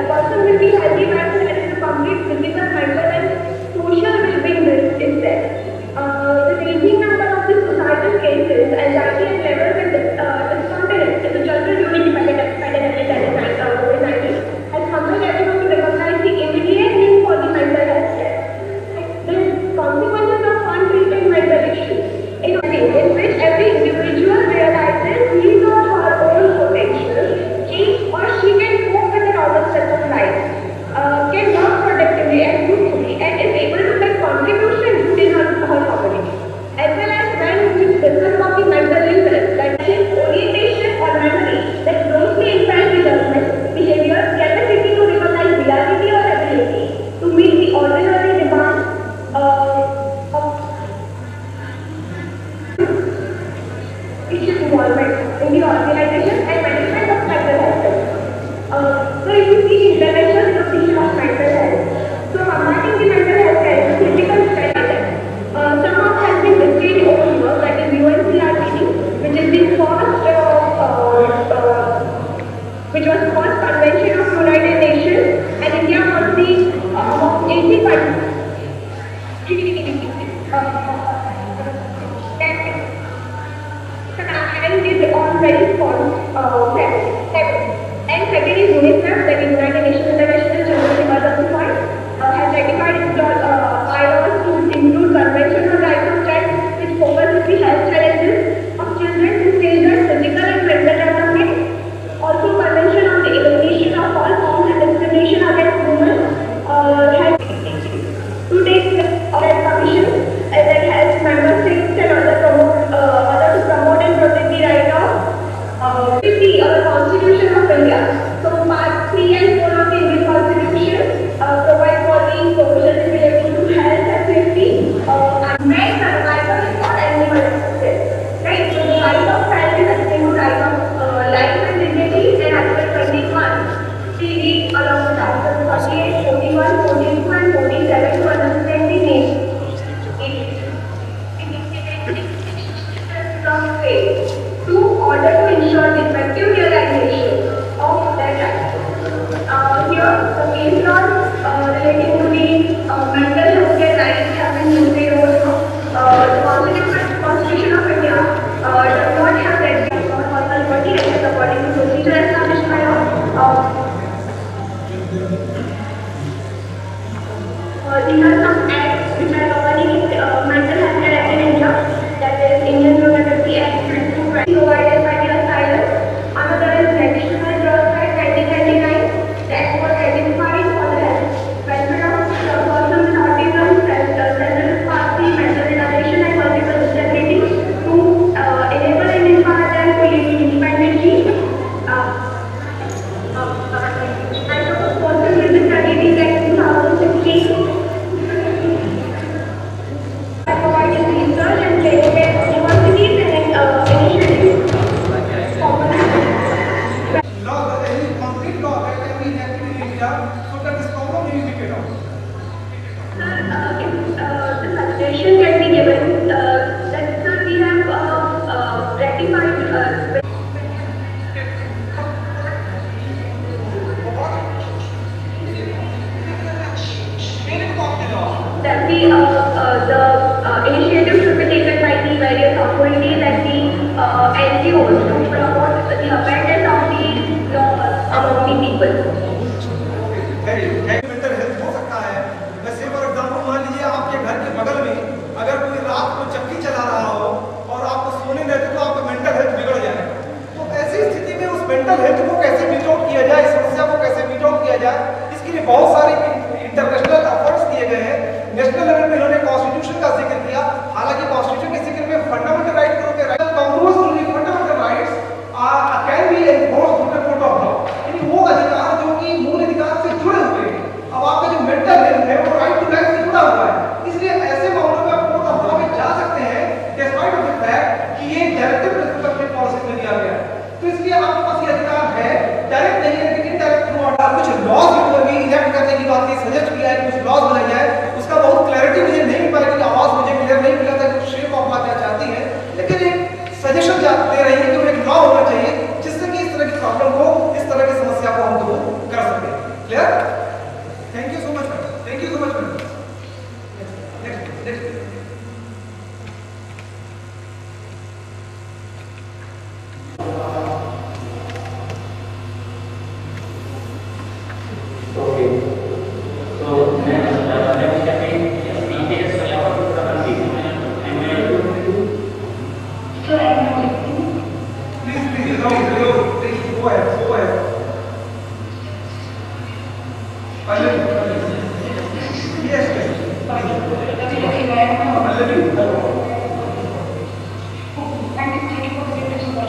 a person will be healthy when there is a complete physical, mental, and social well-being is there. The raging number of the societal cases, anxiety and levels and discontent is a general during pandemic COVID-19 has compelled everyone to recognize the immediate need for the mental health care. The consequences of untreated mental issues in which every individual realizes his or her own potential, he or she can cope with the normal stress of life, can work productively and fruitfully, and is able to make contribution to his or her community. As well as when we discuss about the mental illness, that is orientation or memory that closely impacts the judgment, behavior, capacity to recognize reality or ability to meet the ordinary demands of issue involvement in the organization and management of mental health. So if you see international association of mental health, so combating the mental health care is a critical strategy. Some of has been listed over here, that is UNCRPD, which is the which was the first convention of United Nations, and India was the among 80 countries. And is on very important level. And second is UNICEF, that is United Nations International Children's Development Fund, has ratified its bylaws to include Convention on Rights of Child, which focuses the health challenges of children in stages physical and mental development. Also, Convention on the Elimination of All Forms of Discrimination Against Women has to take commission that helps member states and other to promote and protect the right of the Constitution of India. So part 3 and 4 of the Indian Constitution provide for the provisions relating to health and safety and make survival for animal access. Right? So the right of health is akin to right of life and dignity, and Article 21 CD along with Article 38, 41, 42 and 47 to understand the name. To order to ensure the effective realization of that right. Here, the case laws relating to the mental health care rights have been listed also. The Constitution of India does not have that personal liberty according to procedure established by law. These are some acts which are governing mental health care in India. That is Indian Humanity Act provided by the asylum. Another is National Drugs Act 1999. The act was identified for the welfare of persons with autism, cerebral palsy, mental retardation, and multiple disabilities to enable and empower them to live independently. And the Persons with Disabilities Act 2016. Providing research and training at universities and initiatives. Any concrete law that can be enacted in India so that this problem is taken out. The suggestion can be given that we have ratified that the initiative should be taken by the various authorities and the NGOs to promote the awareness of the laws among the people. Mental health हो सकता है। वैसे for example मान लीजिए आपके घर के बगल में अगर कोई रात को चक्की चला रहा हो और आपको सोने देते तो आपका मेंटल हेल्थ बिगड़ जाए। तो ऐसी स्थिति में उस मेंटल हेल्थ को कैसे मीट आउट किया जाए, इस समस्या को कैसे मीट आउट किया जाए, इसके लिए बहुत सारे इंटरनेशनल एफर्ट्स किए गए हैं। नेशनल लेवल पे इन्होंने कॉन्स्टिट्यूशन का जिक्र किया। हालांकि कॉन्स्टिट्यूशन के जिक्र में फंडामेंटल राइट को के right congruous to the fundamental rights can be enforced through the court of law. यानी वो अधिकार जो कि मूल अधिकार से जुड़े हुए हैं। अब आपका जो मेंटल हेल्थ है वो राइट टू लाइफ से जुड़ा हुआ है, इसलिए ऐसे मामलों में आप कोर्ट ऑफ लॉ में जा सकते हैं डिस्पाइट ऑफ द फैक्ट कि ये डायरेक्टिव प्रिंसिपल अपने पॉलिसी में दिया गया है। तो इसलिए आपके पास ये अधिकार है, डायरेक्ट नहीं है लेकिन इनडायरेक्ट थ्रू ऑर्डर कुछ लॉज भी इनेक्ट करने की बात की सजेस्ट किया है, कुछ लॉज बनाए जाए। उसका बहुत क्लैरिटी मुझे नहीं मिला, लेकिन आवाज मुझे क्लियर नहीं मिला था कि शेप ऑफ लॉ क्या चाहती है, लेकिन एक सजेशन दे रही है कि एक लॉ होना चाहिए जिससे कि इस तरह की प्रॉब्लम को, इस तरह की समस्या को हम दूर कर सकें।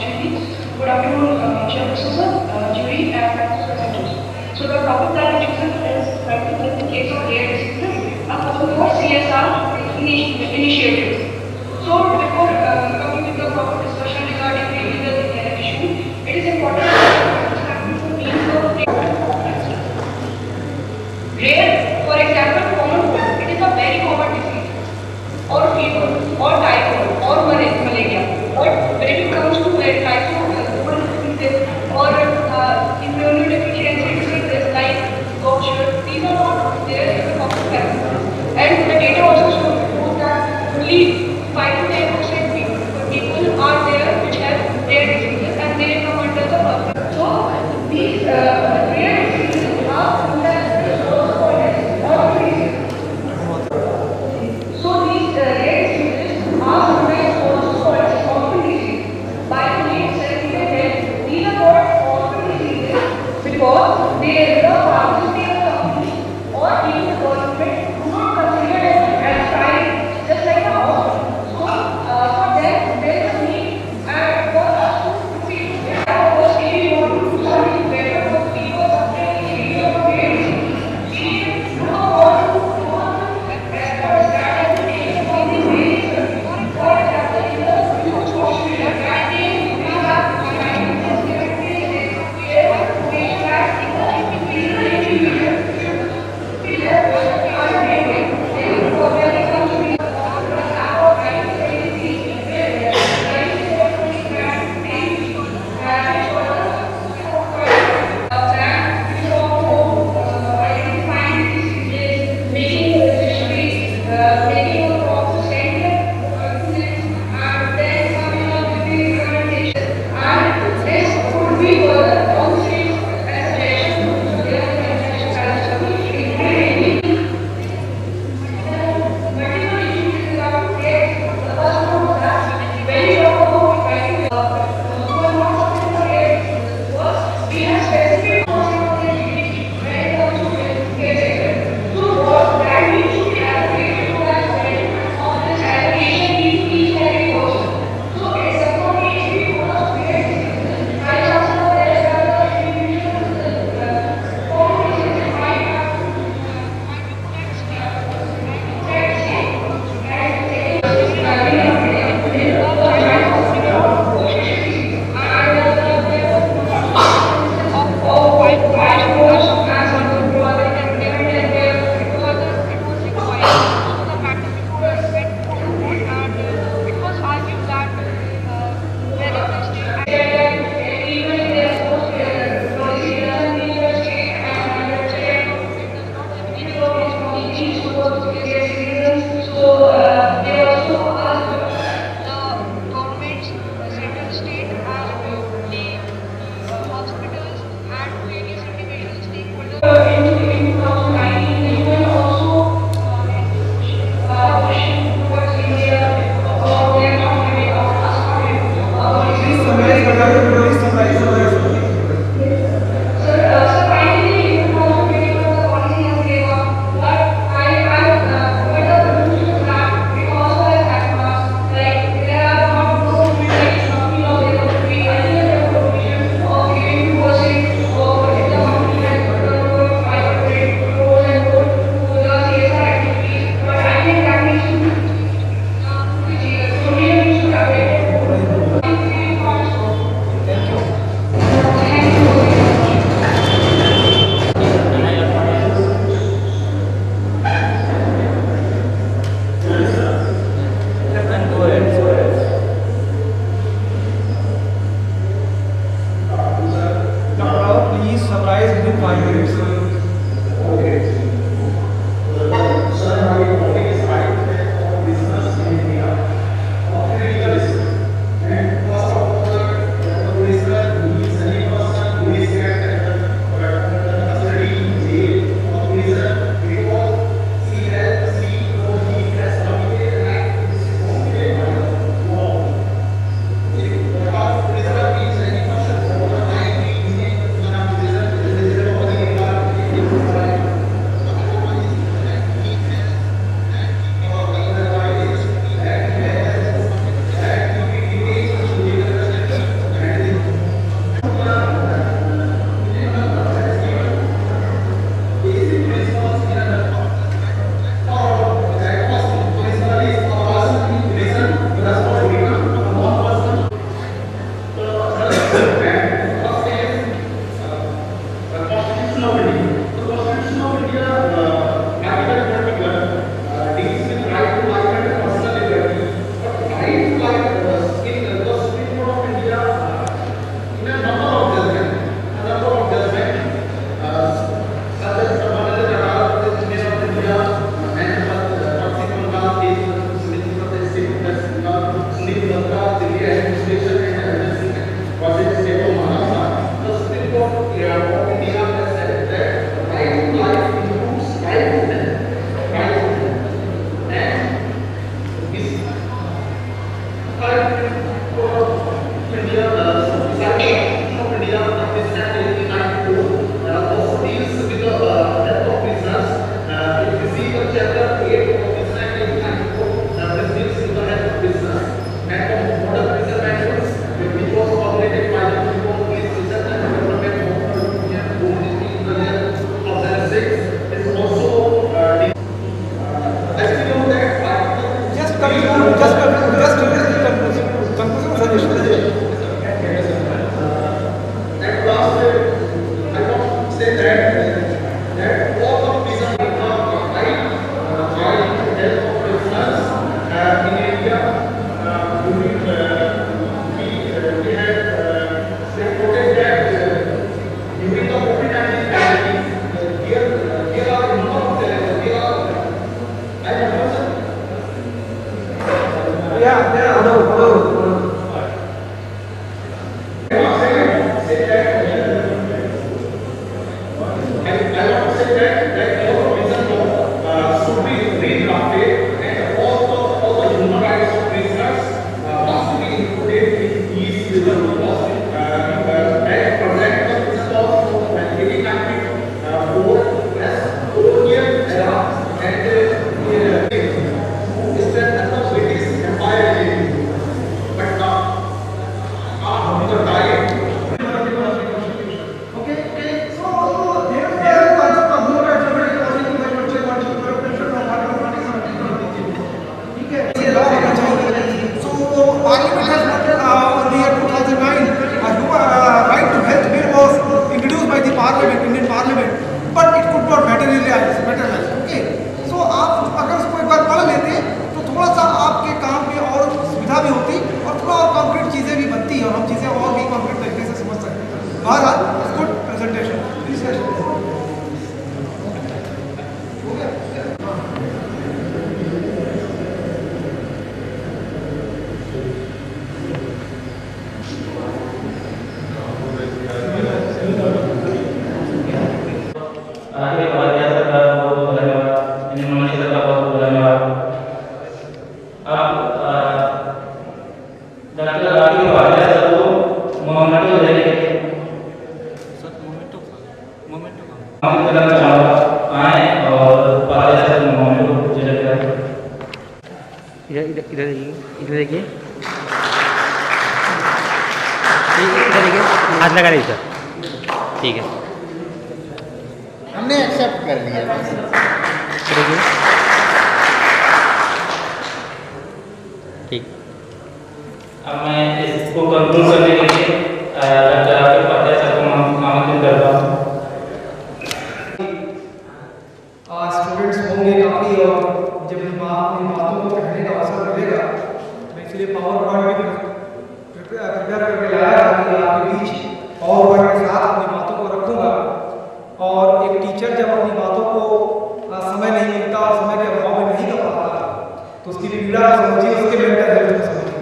opportunity. Good afternoon, Chairperson sir, jury and presenters. So the topic that I chosen is practice in case of rare diseases and also for CSR initiatives. So before coming with the proper discussion regarding the illegal issue, it is important to understand the meaning of rare. For example, common cold. It is a very common disease, or fever, or typhoid, or malaria. But when it comes to types of common diseases or immunodeficiency diseases like gout, these are not there in the common family. And the data also shows that only Maharaj, it's good presentation. Please sir. आगे भारतीय सरकार को बहुत धन्यवाद, Indonesia सरकार को बहुत धन्यवाद। आप डॉक्टर राठी भारतीय सर को मोमेंटो देने के लिए हम करना चाहूँगा आए और भारतीय सर मोमेंटो जनरेट करें। इधर इधर देखिए, इधर देखिए, हाथ लगा लीजिए सर। ठीक है, हमने एक्सेप्ट कर लिया। देखिए, ठीक। अब मैं इसको कंक्लूड करने के लिए डॉक्टर राठी भारतीय सर को आमंत्रित करता हूँ। स्टूडेंट्स होंगे काफ़ी और जब इन बातों को कहने का अवसर मिलेगा, मैं इसलिए पावर पॉइंट भी प्रिपेयर करके लाया था कि आपके बीच पावर पॉइंट के साथ अपनी बातों को रखूँगा। और एक टीचर जब अपनी बातों को समय नहीं मिलता और समय के अभाव में नहीं कर पाता तो उसकी पीड़ा समझिए, उसके मेंटल हेल्थ को समझिए।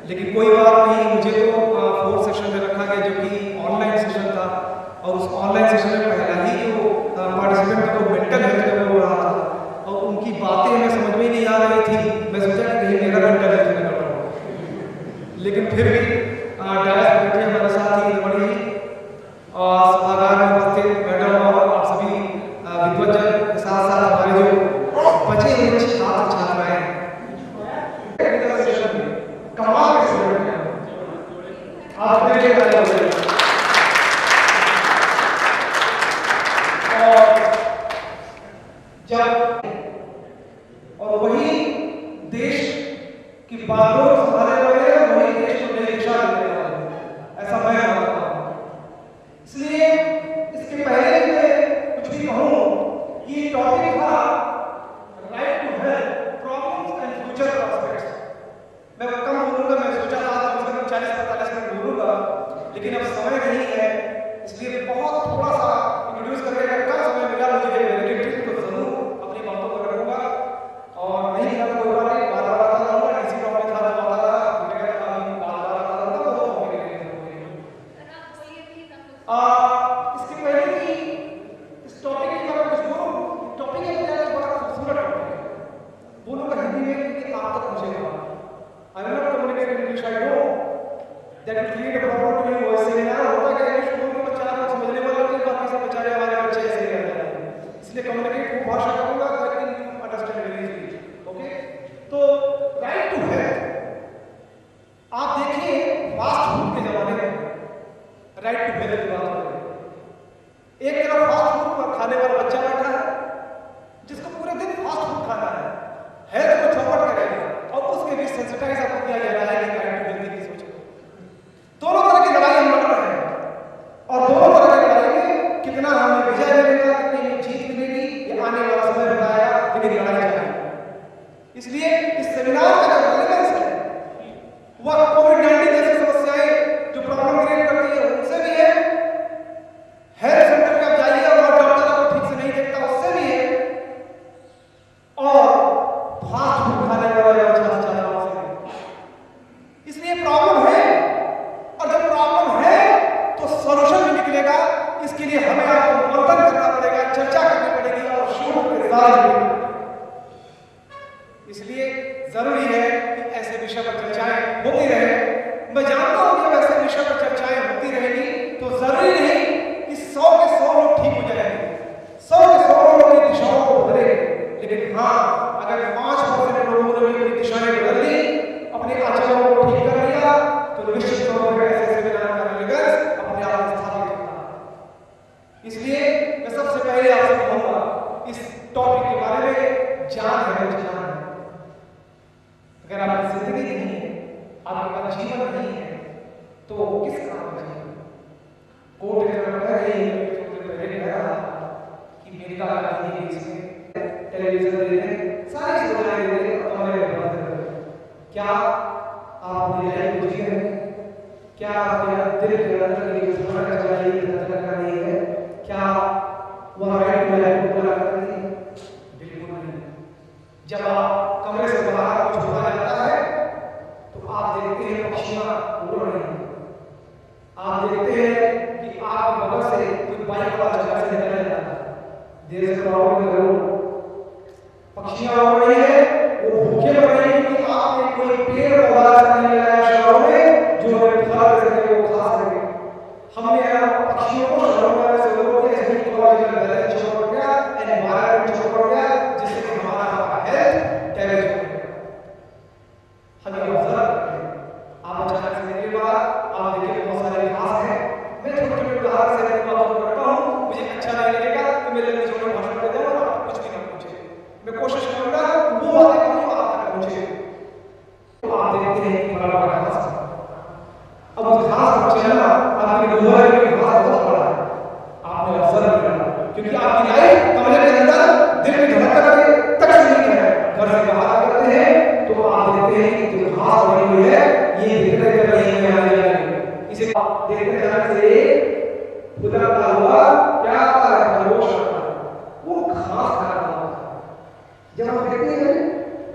लेकिन कोई बात नहीं, मुझे तो 4th सेशन में रखा गया जो कि ऑनलाइन सेशन था और उस ऑनलाइन सेशन में पहला ही जो पार्टिसिपेंट था वो मेंटल हेल्थ में बोल रहा था और उनकी बातें हमें समझ में ही नहीं आ रही थी। मैं सोचा कि कहीं मेरा मेंटल हेल्थ में गड़बड़ हो, लेकिन फिर भी डायस बैठे हमारे साथ ही बड़ी और सभागार में उपस्थित मैडम और सभी विद्वजन के साथ साथ हमारे जो बचे हुए छात्र छात्राएं कमाल के स्टूडेंट हैं। आप देखिए और जब और वही देश की बातों को संभालने वाले हैं, वही देश को नई दिशा देने वाले हैं, ऐसा मैं मानता हूँ। इसलिए इसके पहले कि मैं कुछ भी कहूँ, ये टॉपिक था right to health, problems and future prospects. मैं कम बोलूँगा, मैं सोचा था कम से कम 40-45 मिनट बोलूँगा, लेकिन अब समय नहीं है, इसलिए बहुत थोड़ा सा इंट्रोड्यूस करके अगर कम समय मिला मुझे वेरिएटिव तो जरूर अपनी बातों को रखूँगा और नहीं मिला तो कोई बात नहीं, बार-बार आता रहूँगा। डीसी टॉपिक था तो आता रहा, बार-बार आता रहूँगा, वो टॉपिक है। इसके पहले कि इस टॉपिक के बारे में कुछ बोलूं, टॉपिक है बड़ा खूबसूरत टॉपिक है, बोलूंगा हिंदी में कि आप तक पहुंचेगा। I will not communicate in English, I know that will create a problem to you. वैसे यार होता है इंग्लिश बोलने में 4 लोग समझने वाले होते हैं, बाकी सब बेचारे हमारे बच्चे ऐसे ही रहते हैं, इसलिए कम्युनिकेट वो भाषा करूंगा ताकि you understand very easily. Okay, तो राइट टू हेल्थ, आप देखिए फास्ट फूड के जमाने में राइट टू हेल्थ की बात हो रही है। एक तरफ फास्ट फूड खाने वाला बच्चा बैठा है जिसको पूरे दिन फास्ट फूड खाना है, हेल्थ को चौपट करेगा और उसके बीच सेंसिटाइज आपको किया जा रहा है कि राइट टू हेल्थ की सोच। दोनों तरह की लड़ाई हम लड़ रहे हैं और दोनों तरह की लड़ाई में कितना हमें विजय मिलेगा, कितनी जीत मिलेगी, ये आने वाला समय बताएगा, लेकिन लड़ाई जाएगी। इसलिए इस सेमिनार का जो रेलेवेंस है वह कोविड-19 जैसी समस्याएं जो प्रॉब्लम क्रिएट करती है उनसे भी है, हेल्थ सेंटर में आप जाइए और डॉक्टर आपको ठीक से नहीं देखता उससे भी है, और फास्ट फूड खाने वाले छात्र-छात्राओं से भी। इसलिए प्रॉब्लम है और जब प्रॉब्लम है तो सॉल्यूशन भी निकलेगा। इसके लिए हमें आपको मंथन करना पड़ेगा, चर्चा करनी पड़ेगी और शोध के रिजल्ट। इसलिए जरूरी है कि ऐसे विषय पर चर्चाएं होती रहे। मैं जानता हूं कि ऐसे विषय पर चर्चाएं होती रहेगी तो जरूरी नहीं कि 100 के 100 लोग ठीक हो जाएंगे, 100 के 100 लोग अपनी दिशाओं को बदलेंगे, लेकिन हाँ अगर 5% लोगों ने अपनी दिशाएं बदल ली, अपने आचरणों को ठीक कर लिया, तो निश्चित तौर पर ऐसे सेमिनार का रेलेवेंस अपने आप में स्थापित होता है। इसलिए मैं सबसे पहले आपसे कहूंगा इस टॉपिक के बारे में जान है, जान है। अगर आपकी जिंदगी नहीं है, आपके पास जीवन नहीं है, तो किस काम का जीवन? कोर्ट पहले कहा कि मेडिकल नहीं इसमें टेलीविजन दे दें, सारी सुविधाएं दे दें और हमारे बर्बाद कर दें। क्या आप अपनी लाइफ को जी रहे हैं? क्या आपके दिल के अंदर की जो धड़कन चल रही है, धड़कन कर रही है, क्या वह राइट टू लाइफ को पूरा कर रही है? बिल्कुल नहीं। जब आप कमरे से बाहर कुछ हो जाता है तो आप देखते हैं पक्षियां उड़ रही हैं, आप देखते हैं कि आपके बगल से कोई बाइक वाला जगह से निकल जाता है, देर से प्रॉब्लम जरूर पक्षियां उड़ रही है, वो भूखे मर रही है कि आपने कोई पेड़ पौधा नहीं लगाया शहरों में जो हमें फल सके, वो खा सके। हमने पक्षियों को शहरों में से लोगों के ऐसे इकोलॉजिकल बैलेंस छोड़ दिया, एनवायरनमेंट छोड़ दिया, जिससे कि हमारा हेल्थ डैमेज हो गया। हमें ऑब्जर्व करते हैं, आप अचानक से देखने के बाद आप देखिए बहुत सारे घास हैं, मैं छोटे-छोटे उदाहरण से आपको बात करता हूँ, मुझे अच्छा नहीं लगेगा कि मेरे लिए छोटे भाषण दे दो और आप कुछ भी ना पूछे, मैं कोशिश करूंगा वो बातें करूँ आप तक पहुंचे। तो आप देखते हैं कि बड़ा बड़ा घास, अब उस घास को चलना आपके लोहे के घास बहुत बड़ा है, आपने ऑब्जर्व किया, क्योंकि आपकी लाइफ कमरे के अंदर दिल में धड़कन तक सीमित है, घर से बाहर करते हैं तो आप देखते हैं कि जो घास बनी हुई है ये दिख रही है आने जाने, इसे आप देखते जाने से खुदा हुआ क्या आता है, खरगोश आता है, वो घास खा रहा है। जब हम देखते हैं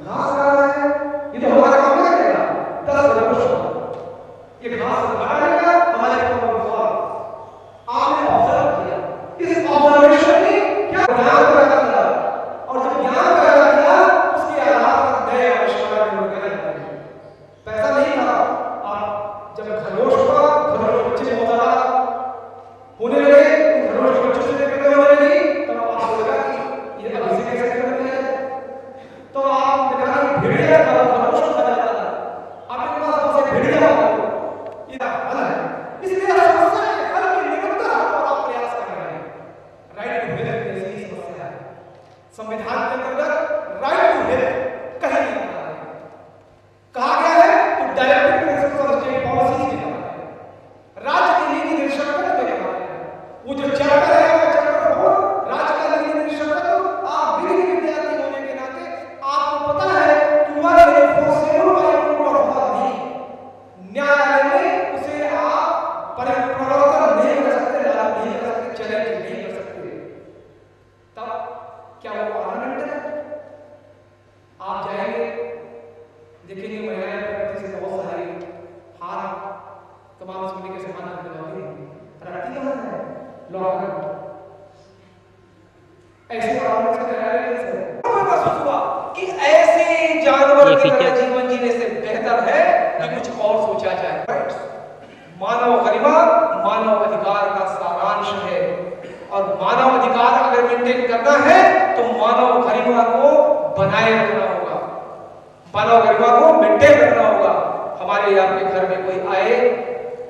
घास खा रहा है, ये तो हमारा काम नहीं करेगा, 10 खरगोश ये घास खा लेगा, हमारे काम में आपने ऑब्जर्व किया, इस ऑब्जर्वेशन में क्या ज्ञान पैदा किया, और जब ज्ञान पैदा किया उसके आधार पर नए आविष्कार निकल जाते हैं। पैसा नहीं था, आप जब खरगोश बच्चे बहुत ज्यादा होने लगे, खरगोश के बच्चों से निकलने होने लगी, तब आपको लगा कि ये अभी से कैसे करते हैं, तो आप देखा कि भेड़िया का खरगोश खा जाता है, आपके पास बहुत से भेड़िया ये हल है, इसलिए समस्या के हल के निरंतर आप प्रयास कर रहे हैं। राइट टू हेल्थ जैसी समस्या है, संविधान के अंतर्गत राइट टू हेल्थ कहीं नहीं कहा गया है, तो directive principles of state policies में कहा गया है, राज्य की नीति निर्देशक में कहा गया है, वो जो चैप्टर है वो चैप्टर 4 राज्य का नीति निर्देशक, आप भी विद्यार्थी होने के नाते आपको पता है कि वह enforceable by court of law नहीं, न्यायालय में उसे आप परिवर्तन नहीं कर सकते, लागू नहीं कर सकते, चैलेंज नहीं कर सकते। तब क्या वो ऑर्नामेंट है? आप जाएंगे देखेंगे महिलाएं प्रकृति से बहुत सारी हार तमाम स्कूली के सम्मान करने वाली रखती कहाँ है लॉकर, ऐसे ऑर्नामेंट से न्यायालय से महसूस हुआ कि ऐसे जानवर की तरह जीवन जीने से बेहतर है कि कुछ और सोचा जाए। मानव गरिमा मानव अधिकार का सारांश है, और मानव अधिकार अगर मेंटेन करना है तो मानव गरिमा को बनाए रखना होगा, मानव गरिमा को मेंटेन रखना होगा। हमारे आपके घर में कोई आए,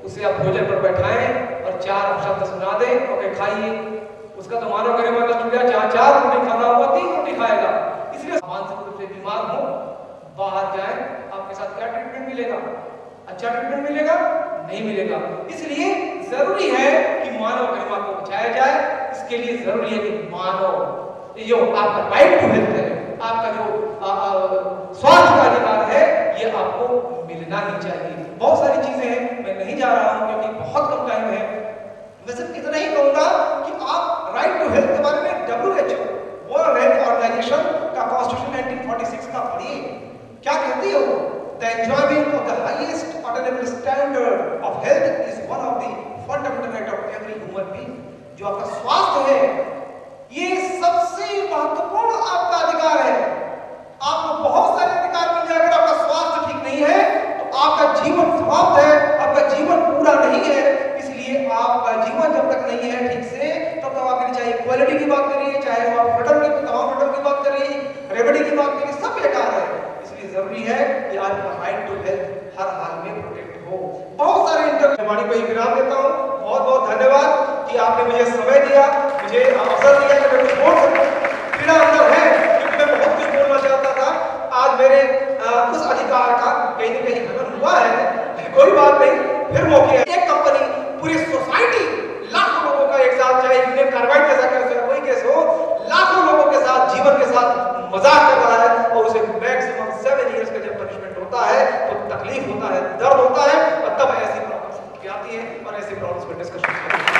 उसे आप भोजन पर बैठाएं और 4 शब्द सुना दें और खाइए, उसका तो मानव गरिमा का चूल्हा जहाँ 4 रोटी खाना हुआ 3 रोटी खाएगा। इसलिए मानसिक रूप से बीमार हो, बाहर जाए, आपके साथ क्या ट्रीटमेंट मिलेगा? अच्छा ट्रीटमेंट मिलेगा? नहीं मिलेगा। इसलिए जरूरी है कि मानव गरिमा को बचाया जाए। इसके लिए जरूरी है कि मानव जो आपका राइट टू हेल्थ है, आपका जो स्वास्थ्य का अधिकार है, ये आपको मिलना ही चाहिए। बहुत सारी चीजें हैं, मैं नहीं जा रहा हूं क्योंकि बहुत कम टाइम है। मैं सिर्फ इतना ही कहूंगा कि आप राइट टू हेल्थ के बारे में WHO वर्ल्ड हेल्थ ऑर्गेनाइजेशन का कॉन्स्टिट्यूशन 1946 का पढ़िए। क्या कहती है वो? The enjoyment of the highest attainable standard of health is one of the fundamental right of every human being. जो आपका स्वास्थ्य है, ये सबसे महत्वपूर्ण आपका अधिकार है। आपको बहुत सारे अधिकार मिल जाए, अगर आपका स्वास्थ्य ठीक नहीं है तो आपका जीवन समाप्त है, आपका जीवन पूरा नहीं है। इसलिए आपका जीवन जब तक नहीं है ठीक से, तब तक आपके चाहे इक्वालिटी की बात करिए, चाहे आप फ्रीडम की तमाम फ्रीडम की बात करिए, रेमेडी की बात करिए, सब बेकार है। इसलिए जरूरी है कि आपका राइट टू हेल्थ हर हाल में प्रोटेक्ट हो। बहुत सारे इंटरव्यू वाणी को एक विराम देता हूँ। बहुत बहुत धन्यवाद कि आपने मुझे समय दिया, मुझे अवसर दिया कि मैं कुछ बोल सकूं। पीड़ा अंदर है क्योंकि मैं बहुत कुछ बोलना चाहता था। आज मेरे उस अधिकार का कहीं न कहीं हनन हुआ है, कोई बात नहीं, फिर मौके है। एक कंपनी पूरी सोसाइटी लाखों लोगों का एक साथ, चाहे इन्हें कार्बाइड जैसा केस हो, कोई केस हो, लाखों लोगों के साथ जीवन के साथ मजाक कर रहा है और उसे मैक्सिमम 7 इयर्स का जब पनिशमेंट होता है तो तकलीफ होता है, दर्द होता है, और तब ऐसी प्रॉब्लम इस पर डिस्कशन करेंगे।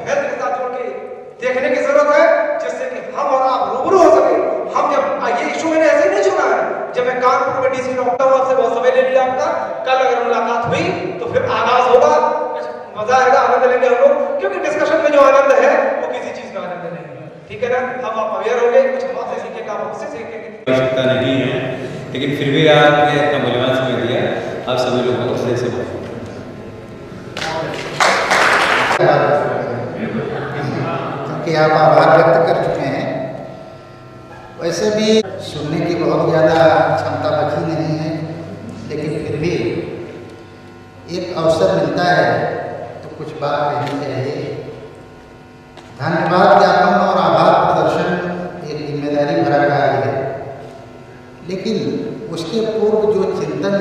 हेल्थ के साथ जोड़ के देखने की जरूरत है, जिससे कि हम और आप रूबरू हो सके। हम जब ये इशू मैंने ऐसे नहीं चुना है, जब मैं कानपुर में डीसी डॉक्टर हूं, आपसे बहुत समय ले लिया आपका, कल अगर मुलाकात हुई तो फिर आगाज होगा, मजा आएगा, आनंद लेंगे हम लोग, क्योंकि डिस्कशन में जो आनंद है वो किसी चीज में आनंद नहीं है। ठीक है ना, हम आप अवेयर होंगे, कुछ हम आपसे सीखेंगे, आप हमसे सीखेंगे। आवश्यकता नहीं है, लेकिन फिर भी आपने इतना मूल्यवान समय दिया, आप सभी लोगों को हृदय से बहुत क्योंकि आप आभार व्यक्त कर चुके हैं। वैसे भी सुनने की बहुत ज़्यादा क्षमता बची नहीं है, लेकिन फिर भी एक अवसर मिलता है तो कुछ बात कहनी चाहिए। धन्यवाद ज्ञापन और आभार प्रदर्शन एक जिम्मेदारी भरा कार्य है, लेकिन उसके पूर्व जो चिंतन